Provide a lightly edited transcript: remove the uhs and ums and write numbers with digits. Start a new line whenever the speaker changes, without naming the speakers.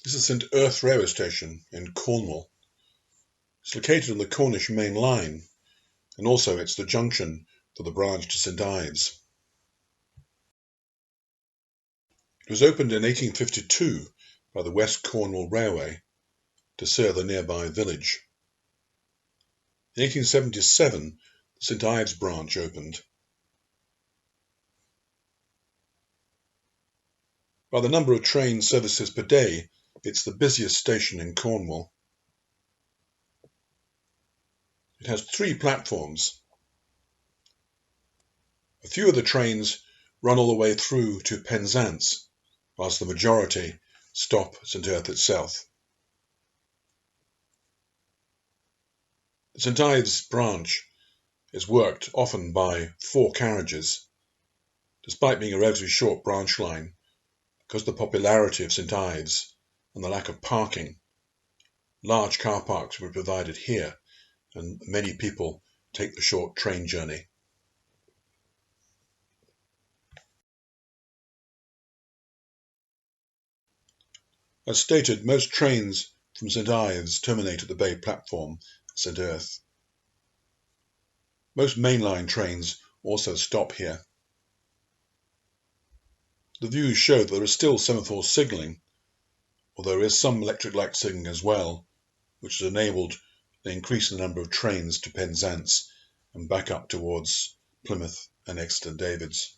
This is St Erth railway station in Cornwall. It's located on the Cornish Mainline, and also it's the junction for the branch to St Ives. It was opened in 1852 by the West Cornwall Railway to serve the nearby village. In 1877, the St Ives branch opened. By the number of train services per day, it's the busiest station in Cornwall. It has 3 platforms. A few of the trains run all the way through to Penzance, whilst the majority stop at St Erth itself. The St Ives branch is worked often by 4 carriages, despite being a relatively short branch line. Because of the popularity of St Ives and the lack of parking, large car parks were provided here, and many people take the short train journey. As stated, most trains from St Ives terminate at the bay platform at St Erth. Most mainline trains also stop here. The views show that there is still semaphore signalling, although there is some electric light signalling as well, which has enabled an increase in the number of trains to Penzance and back up towards Plymouth and Exeter Davids.